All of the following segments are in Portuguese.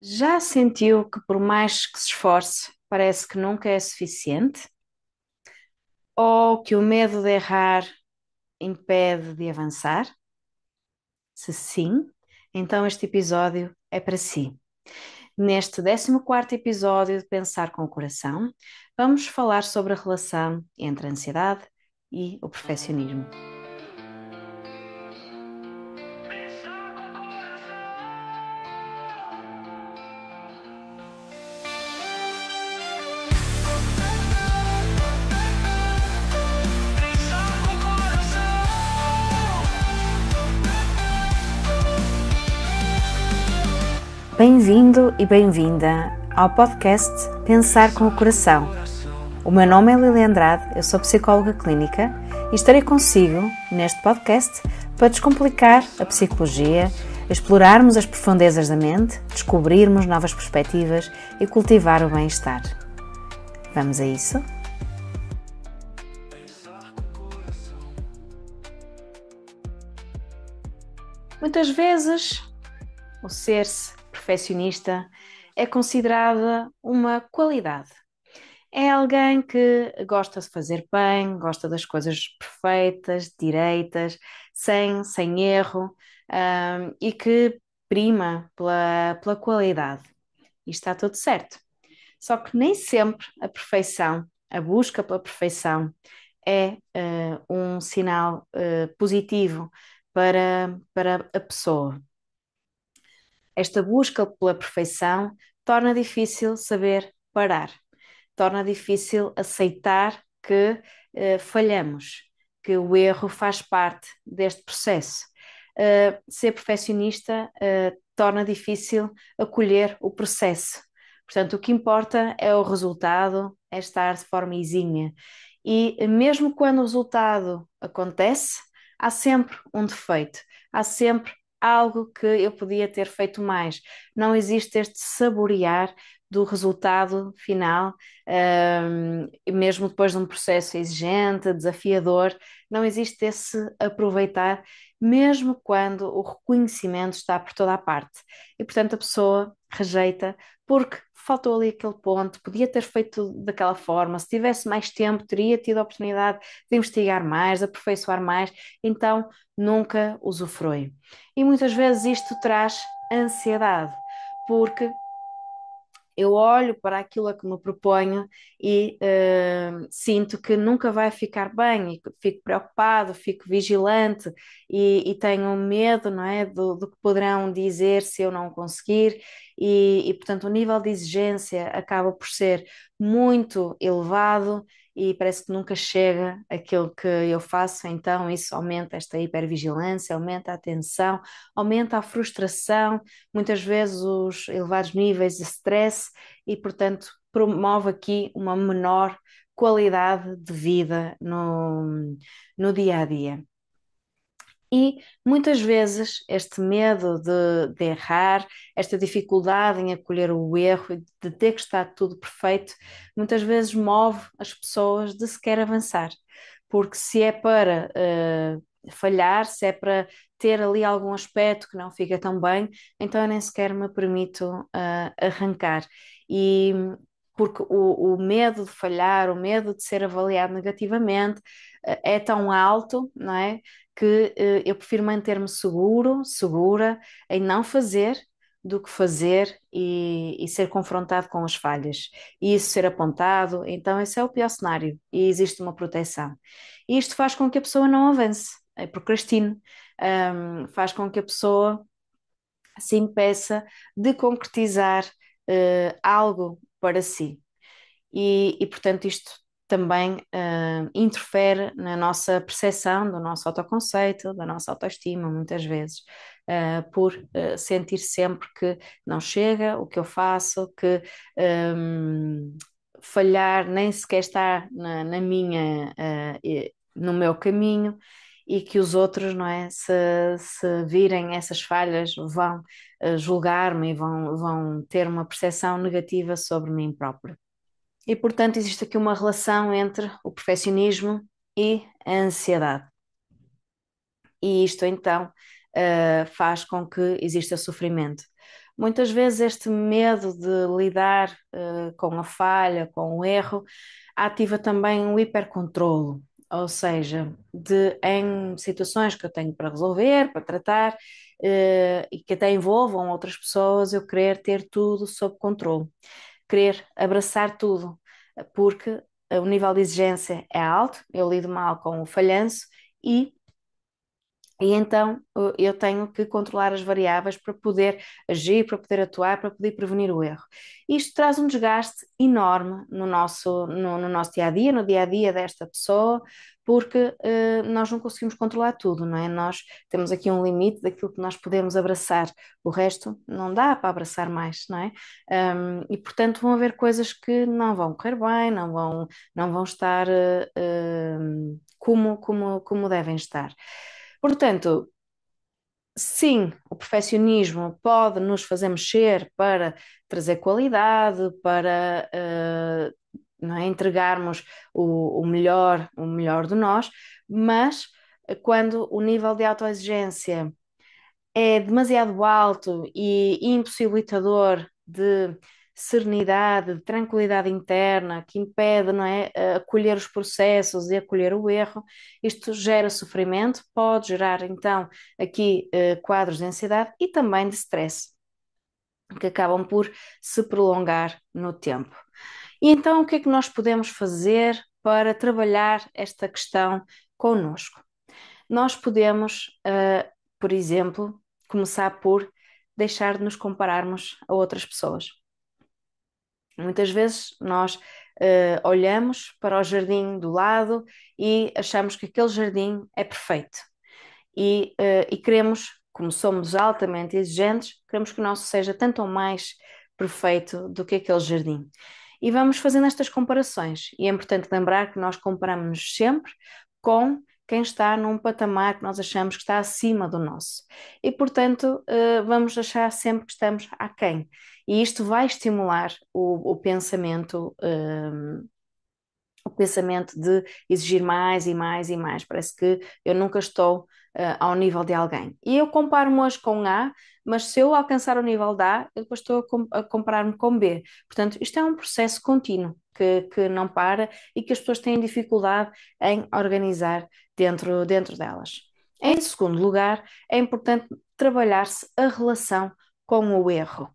Já sentiu que por mais que se esforce, parece que nunca é suficiente? Ou que o medo de errar impede de avançar? Se sim, então este episódio é para si. Neste 14º episódio de Pensar com o Coração, vamos falar sobre a relação entre a ansiedade e o perfeccionismo. Bem-vindo e bem-vinda ao podcast Pensar com o Coração. O meu nome é Lili Andrade, eu sou psicóloga clínica e estarei consigo neste podcast para descomplicar a psicologia, explorarmos as profundezas da mente, descobrirmos novas perspectivas e cultivar o bem-estar. Vamos a isso? Muitas vezes o ser-se perfeccionista é considerada uma qualidade. É alguém que gosta de fazer bem, gosta das coisas perfeitas, direitas, sem erro, e que prima pela qualidade. E está tudo certo. Só que nem sempre a perfeição, a busca pela perfeição, é um sinal positivo para a pessoa. Esta busca pela perfeição torna difícil saber parar, torna difícil aceitar que falhamos, que o erro faz parte deste processo. Ser perfeccionista torna difícil acolher o processo. Portanto, o que importa é o resultado, é estar de forma isinha. E mesmo quando o resultado acontece, há sempre um defeito, há sempre algo que eu podia ter feito mais. Não existe este saborear do resultado final, mesmo depois de um processo exigente, desafiador, não existe esse aproveitar, mesmo quando o reconhecimento está por toda a parte. E, portanto, a pessoa rejeita porque faltou ali aquele ponto, podia ter feito daquela forma, se tivesse mais tempo, teria tido a oportunidade de investigar mais, de aperfeiçoar mais, então nunca usufrui. E muitas vezes isto traz ansiedade, porque eu olho para aquilo a que me proponho e sinto que nunca vai ficar bem e fico preocupado, fico vigilante e tenho medo, não é, do que poderão dizer se eu não conseguir portanto o nível de exigência acaba por ser muito elevado e parece que nunca chega aquilo que eu faço, então isso aumenta esta hipervigilância, aumenta a tensão, aumenta a frustração, muitas vezes os elevados níveis de stress e, portanto, promove aqui uma menor qualidade de vida no dia a dia. E muitas vezes este medo de errar, esta dificuldade em acolher o erro e de ter que estar tudo perfeito, muitas vezes move as pessoas de sequer avançar. Porque se é para falhar, se é para ter ali algum aspecto que não fica tão bem, então eu nem sequer me permito arrancar. E porque o medo de falhar, o medo de ser avaliado negativamente, é tão alto, não é? Que eu prefiro manter-me seguro, segura, em não fazer do que fazer e ser confrontado com as falhas. E isso ser apontado, então esse é o pior cenário e existe uma proteção. E isto faz com que a pessoa não avance, procrastine, faz com que a pessoa se impeça de concretizar algo para si portanto, isto também interfere na nossa percepção do nosso autoconceito, da nossa autoestima, muitas vezes, por sentir sempre que não chega o que eu faço, que falhar nem sequer está na minha, no meu caminho. E que os outros, não é, se virem essas falhas, vão julgar-me e vão ter uma percepção negativa sobre mim própria. E, portanto, existe aqui uma relação entre o perfeccionismo e a ansiedade. E isto, então, faz com que exista sofrimento. Muitas vezes este medo de lidar com a falha, com o erro, ativa também um hipercontrolo, ou seja, em situações que eu tenho para resolver, para tratar, e que até envolvam outras pessoas, eu querer ter tudo sob controle, querer abraçar tudo, porque o nível de exigência é alto, eu lido mal com o falhanço e então eu tenho que controlar as variáveis para poder agir, para poder atuar, para poder prevenir o erro. Isto traz um desgaste enorme no nosso dia a dia, no dia a dia desta pessoa, porque nós não conseguimos controlar tudo, não é? Nós temos aqui um limite daquilo que nós podemos abraçar, o resto não dá para abraçar mais, não é? E portanto vão haver coisas que não vão correr bem, não vão estar como devem estar. Portanto, sim, o perfeccionismo pode nos fazer mexer para trazer qualidade, para não é, entregarmos o melhor de nós, mas quando o nível de autoexigência é demasiado alto e impossibilitador de serenidade, de tranquilidade interna, que impede, não é, acolher os processos e acolher o erro, isto gera sofrimento, pode gerar então aqui quadros de ansiedade e também de stress, que acabam por se prolongar no tempo. E então o que é que nós podemos fazer para trabalhar esta questão connosco? Nós podemos, por exemplo, começar por deixar de nos compararmos a outras pessoas. Muitas vezes nós olhamos para o jardim do lado e achamos que aquele jardim é perfeito. E queremos, como somos altamente exigentes, queremos que o nosso seja tanto ou mais perfeito do que aquele jardim. E vamos fazendo estas comparações. E é importante lembrar que nós comparamos-nos sempre com quem está num patamar que nós achamos que está acima do nosso. E, portanto, vamos achar sempre que estamos aquém. E isto vai estimular o pensamento de exigir mais e mais e mais. Parece que eu nunca estou ao nível de alguém. E eu comparo-me hoje com A, mas se eu alcançar o nível de A, eu depois estou a comparar-me com B. Portanto, isto é um processo contínuo que não para e que as pessoas têm dificuldade em organizar dentro delas. Em segundo lugar, é importante trabalhar-se a relação com o erro.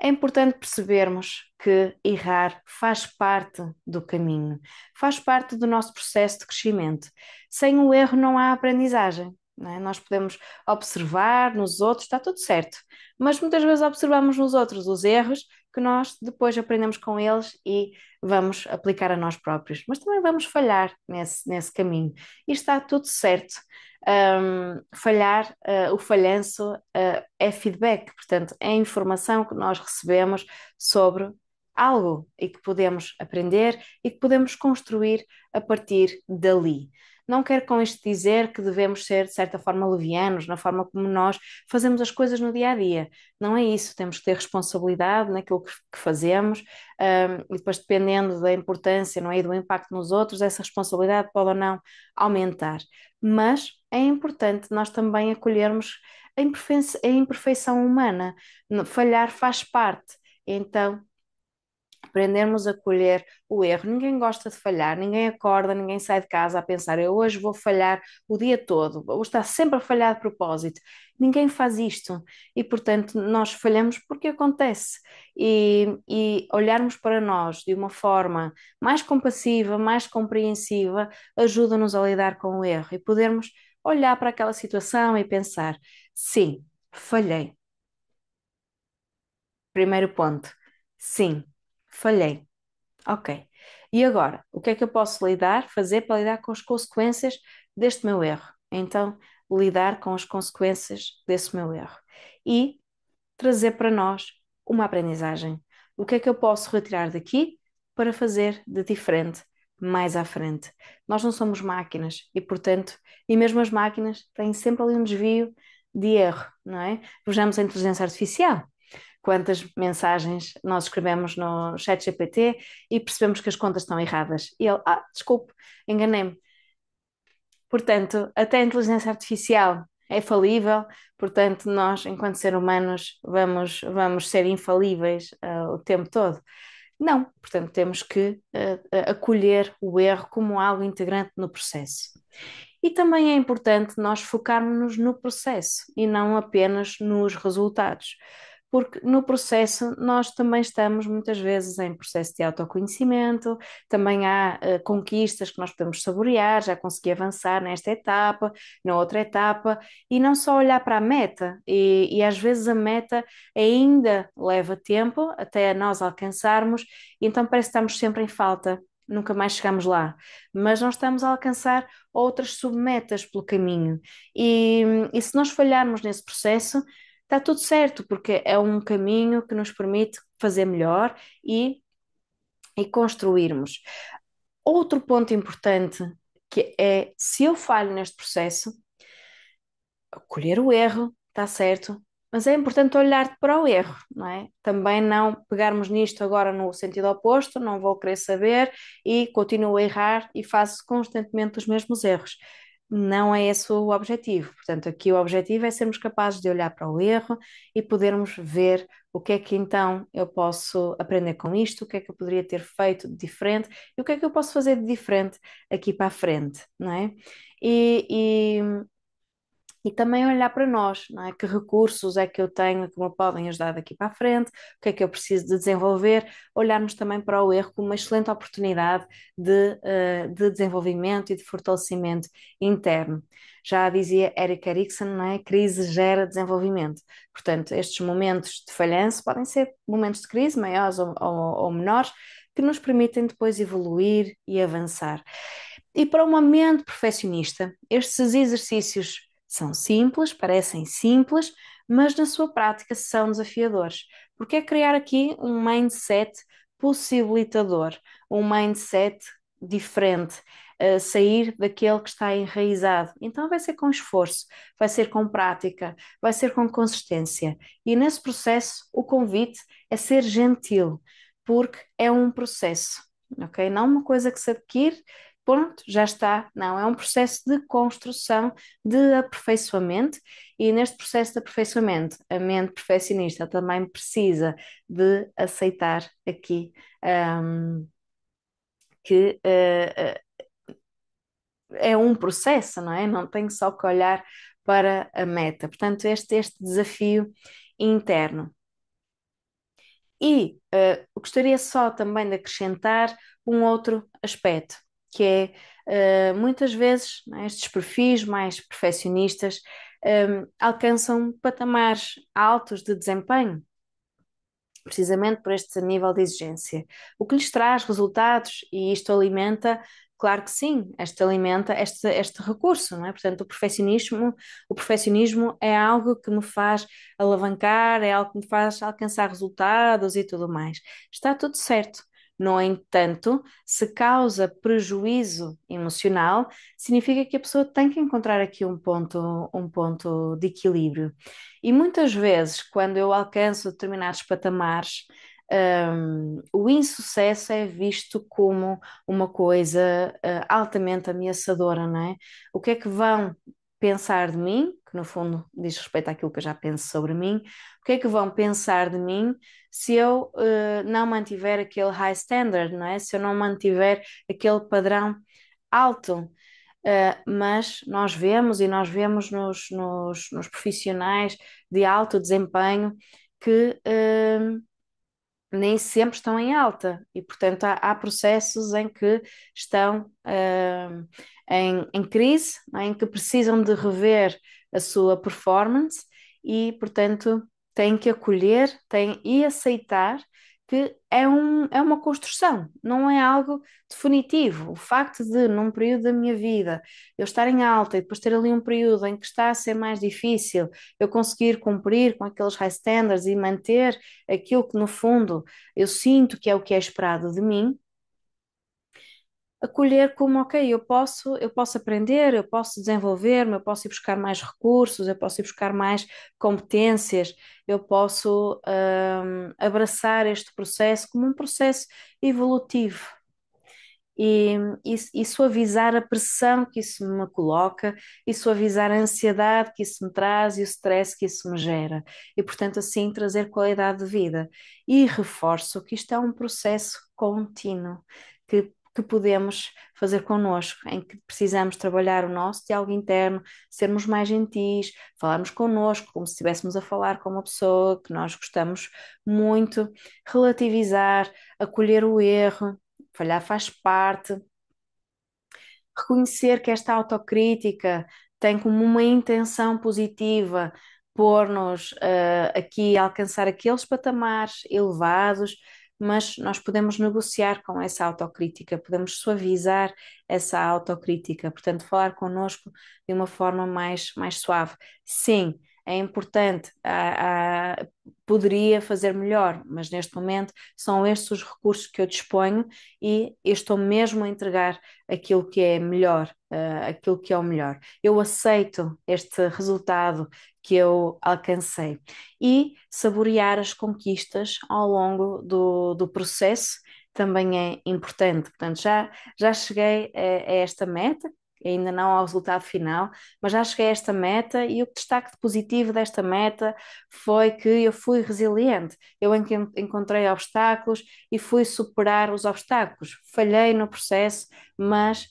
É importante percebermos que errar faz parte do caminho, faz parte do nosso processo de crescimento. Sem o erro não há aprendizagem. Não é? Nós podemos observar nos outros, está tudo certo, mas muitas vezes observamos nos outros os erros que nós depois aprendemos com eles e vamos aplicar a nós próprios. Mas também vamos falhar nesse caminho e está tudo certo. Falhar, o falhanço, é feedback, portanto, é informação que nós recebemos sobre algo e que podemos aprender e que podemos construir a partir dali. Não quero com isto dizer que devemos ser, de certa forma, levianos na forma como nós fazemos as coisas no dia a dia. Não é isso. Temos que ter responsabilidade naquilo que fazemos, e depois, dependendo da importância, não é, e do impacto nos outros, essa responsabilidade pode ou não aumentar. Mas é importante nós também acolhermos a imperfeição humana. Falhar faz parte. Então, aprendermos a colher o erro. Ninguém gosta de falhar, ninguém acorda, ninguém sai de casa a pensar, eu hoje vou falhar o dia todo, vou estar sempre a falhar de propósito. Ninguém faz isto e, portanto, nós falhamos porque acontece. E olharmos para nós de uma forma mais compassiva, mais compreensiva, ajuda-nos a lidar com o erro e podermos olhar para aquela situação e pensar: sim, falhei. Primeiro ponto, sim, falhei. Ok. E agora, o que é que eu posso fazer para lidar com as consequências deste meu erro? Então, lidar com as consequências desse meu erro e trazer para nós uma aprendizagem. O que é que eu posso retirar daqui para fazer de diferente mais à frente? Nós não somos máquinas e, portanto, e mesmo as máquinas têm sempre ali um desvio de erro, não é? Vejamos a inteligência artificial. Quantas mensagens nós escrevemos no chat GPT e percebemos que as contas estão erradas. E ele, desculpe, enganei-me. Portanto, até a inteligência artificial é falível, portanto, nós, enquanto seres humanos, vamos ser infalíveis, o tempo todo. Não, portanto, temos que acolher o erro como algo integrante no processo. E também é importante nós focarmos no processo e não apenas nos resultados, porque no processo nós também estamos muitas vezes em processo de autoconhecimento, também há conquistas que nós podemos saborear, já consegui avançar nesta etapa, na outra etapa, e não só olhar para a meta, e às vezes a meta ainda leva tempo até nós alcançarmos, então parece que estamos sempre em falta. Nunca mais chegamos lá, mas nós estamos a alcançar outras submetas pelo caminho. E se nós falharmos nesse processo, está tudo certo, porque é um caminho que nos permite fazer melhor e construirmos. Outro ponto importante que é, se eu falho neste processo, colher o erro, está certo, mas é importante olhar para o erro, não é? Também não pegarmos nisto agora no sentido oposto, não vou querer saber e continuo a errar e faço constantemente os mesmos erros. Não é esse o objetivo. Portanto, aqui o objetivo é sermos capazes de olhar para o erro e podermos ver o que é que então eu posso aprender com isto, o que é que eu poderia ter feito de diferente e o que é que eu posso fazer de diferente aqui para a frente, não é? E, e também olhar para nós, não é? Que recursos é que eu tenho que me podem ajudar daqui para a frente, o que é que eu preciso de desenvolver, olharmos também para o erro como uma excelente oportunidade de desenvolvimento e de fortalecimento interno. Já dizia Erik Erikson, não é? Crise gera desenvolvimento. Portanto, estes momentos de falhanço podem ser momentos de crise, maiores ou menores, que nos permitem depois evoluir e avançar. E para uma mente perfeccionista, estes exercícios são simples, parecem simples, mas na sua prática são desafiadores, porque é criar aqui um mindset possibilitador, um mindset diferente, sair daquele que está enraizado. Então vai ser com esforço, vai ser com prática, vai ser com consistência. E nesse processo, o convite é ser gentil, porque é um processo, ok? Não uma coisa que se adquire. Pronto, já está. Não, é um processo de construção, de aperfeiçoamento, e neste processo de aperfeiçoamento, a mente perfeccionista também precisa de aceitar aqui que é um processo, não é? Não tenho só que olhar para a meta. Portanto, este desafio interno. E gostaria só também de acrescentar um outro aspecto, que é muitas vezes, não é, estes perfis mais perfeccionistas alcançam patamares altos de desempenho, precisamente por este nível de exigência. O que lhes traz resultados e isto alimenta, claro que sim, isto alimenta este recurso, não é? Portanto, o perfeccionismo é algo que me faz alavancar, é algo que me faz alcançar resultados e tudo mais. Está tudo certo. No entanto, se causa prejuízo emocional, significa que a pessoa tem que encontrar aqui um ponto de equilíbrio. E muitas vezes, quando eu alcanço determinados patamares, o insucesso é visto como uma coisa, altamente ameaçadora, não é? O que é que vão pensar de mim, que no fundo diz respeito àquilo que eu já penso sobre mim, o que é que vão pensar de mim se eu, não mantiver aquele high standard, não é? Se eu não mantiver aquele padrão alto. Mas nós vemos nos profissionais de alto desempenho que nem sempre estão em alta e, portanto, há processos em que estão em crise, não é? Em que precisam de rever a sua performance e, portanto, têm que acolher, têm e aceitar que é uma construção, não é algo definitivo. O facto de, num período da minha vida, eu estar em alta e depois ter ali um período em que está a ser mais difícil, eu conseguir cumprir com aqueles high standards e manter aquilo que, no fundo, eu sinto que é esperado de mim, acolher como, ok, eu posso aprender, eu posso desenvolver-me, eu posso ir buscar mais recursos, eu posso ir buscar mais competências, eu posso abraçar este processo como um processo evolutivo. e suavizar a pressão que isso me coloca e suavizar a ansiedade que isso me traz e o stress que isso me gera. E, portanto, assim trazer qualidade de vida. E reforço que isto é um processo contínuo. Que podemos fazer connosco, em que precisamos trabalhar o nosso diálogo interno, sermos mais gentis, falarmos connosco como se estivéssemos a falar com uma pessoa que nós gostamos muito, relativizar, acolher o erro, falhar faz parte, reconhecer que esta autocrítica tem como uma intenção positiva pôr-nos aqui a alcançar aqueles patamares elevados, mas nós podemos negociar com essa autocrítica, podemos suavizar essa autocrítica, portanto, falar connosco de uma forma mais suave. Sim, é importante, poderia fazer melhor, mas neste momento são estes os recursos que eu disponho e eu estou mesmo a entregar aquilo que é melhor, aquilo que é o melhor. Eu aceito este resultado que eu alcancei e saborear as conquistas ao longo do processo também é importante. Portanto, já cheguei a esta meta. Ainda não ao resultado final, mas já cheguei a esta meta e o destaque de positivo desta meta foi que eu fui resiliente. Eu encontrei obstáculos e fui superar os obstáculos. Falhei no processo, mas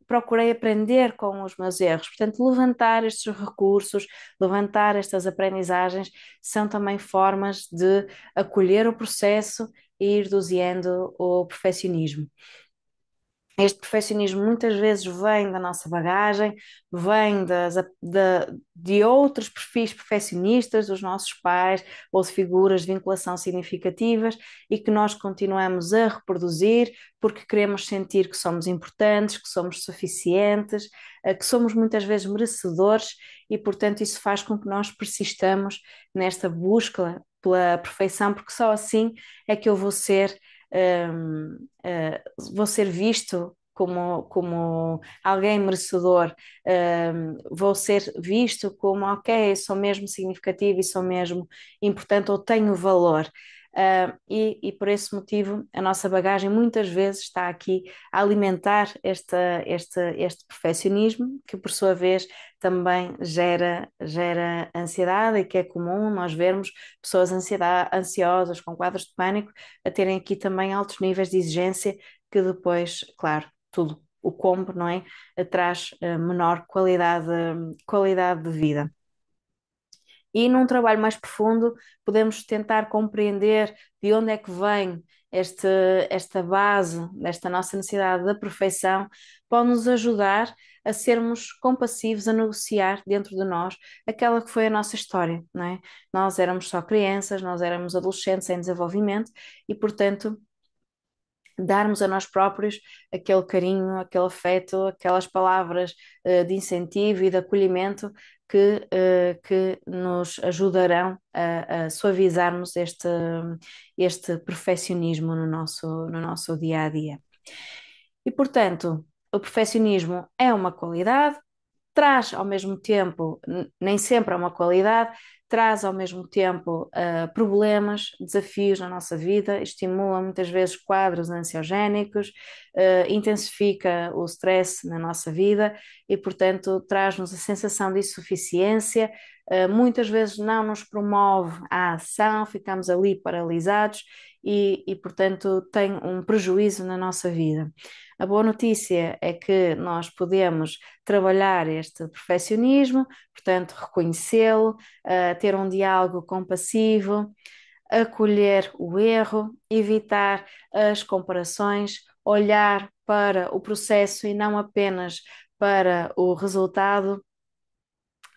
procurei aprender com os meus erros. Portanto, levantar estes recursos, levantar estas aprendizagens, são também formas de acolher o processo e ir doseando o perfeccionismo. Este perfeccionismo muitas vezes vem da nossa bagagem, vem de outros perfis perfeccionistas, dos nossos pais ou de figuras de vinculação significativas e que nós continuamos a reproduzir porque queremos sentir que somos importantes, que somos suficientes, que somos muitas vezes merecedores e, portanto, isso faz com que nós persistamos nesta busca pela perfeição, porque só assim é que eu vou ser visto como alguém merecedor, vou ser visto como, ok, sou mesmo significativo e sou mesmo importante ou tenho valor. E por esse motivo a nossa bagagem muitas vezes está aqui a alimentar este perfeccionismo, que por sua vez também gera ansiedade e que é comum nós vermos pessoas ansiosas com quadros de pânico a terem aqui também altos níveis de exigência que depois, claro, tudo o combo, não é? Traz menor qualidade de vida. E num trabalho mais profundo, podemos tentar compreender de onde é que vem esta base, desta nossa necessidade da perfeição, pode nos ajudar a sermos compassivos, a negociar dentro de nós aquela que foi a nossa história, não é? Nós éramos só crianças, nós éramos adolescentes em desenvolvimento e, portanto, darmos a nós próprios aquele carinho, aquele afeto, aquelas palavras de incentivo e de acolhimento que nos ajudarão a suavizarmos este perfeccionismo no nosso dia a dia. E, portanto, o perfeccionismo é uma qualidade, traz ao mesmo tempo, nem sempre é uma qualidade, traz ao mesmo tempo problemas, desafios na nossa vida, estimula muitas vezes quadros ansiogénicos, intensifica o stress na nossa vida e, portanto, traz-nos a sensação de insuficiência, muitas vezes não nos promove a ação, ficamos ali paralisados portanto, tem um prejuízo na nossa vida. A boa notícia é que nós podemos trabalhar este perfeccionismo, portanto, reconhecê-lo, ter um diálogo compassivo, acolher o erro, evitar as comparações, olhar para o processo e não apenas para o resultado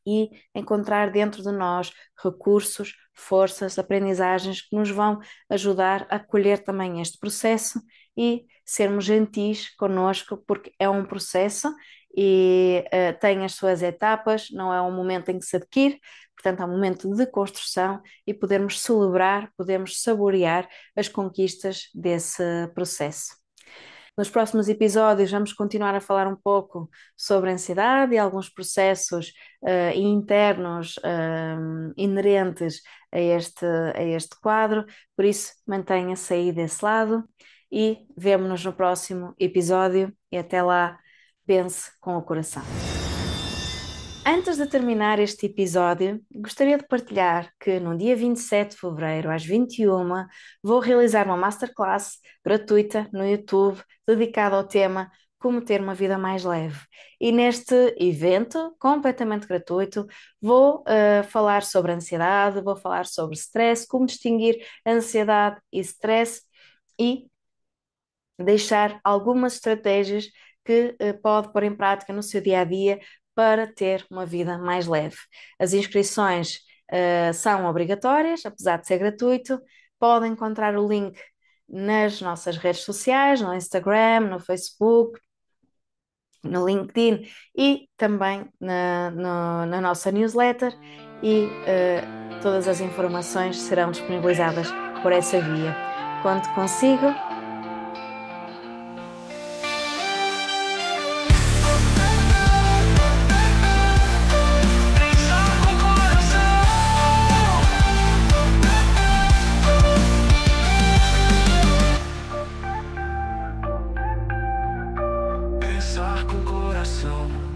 e encontrar dentro de nós recursos, forças, aprendizagens que nos vão ajudar a acolher também este processo e sermos gentis connosco, porque é um processo e tem as suas etapas, não é um momento em que se adquire, portanto, é um momento de construção e podermos celebrar, podemos saborear as conquistas desse processo. Nos próximos episódios, vamos continuar a falar um pouco sobre a ansiedade e alguns processos internos inerentes a este quadro, por isso mantenha-se aí desse lado e vemo-nos no próximo episódio e até lá, pense com o coração. Antes de terminar este episódio, gostaria de partilhar que no dia 27 de fevereiro, às 21h, vou realizar uma masterclass gratuita no YouTube dedicada ao tema Como ter uma vida mais leve. E neste evento, completamente gratuito, vou falar sobre ansiedade, vou falar sobre stress, como distinguir ansiedade e stress e deixar algumas estratégias que pode pôr em prática no seu dia a dia para ter uma vida mais leve. As inscrições são obrigatórias, apesar de ser gratuito. Podem encontrar o link nas nossas redes sociais, no Instagram, no Facebook, no LinkedIn e também na nossa newsletter e todas as informações serão disponibilizadas por essa via. Conto consigo. Pensar com o coração.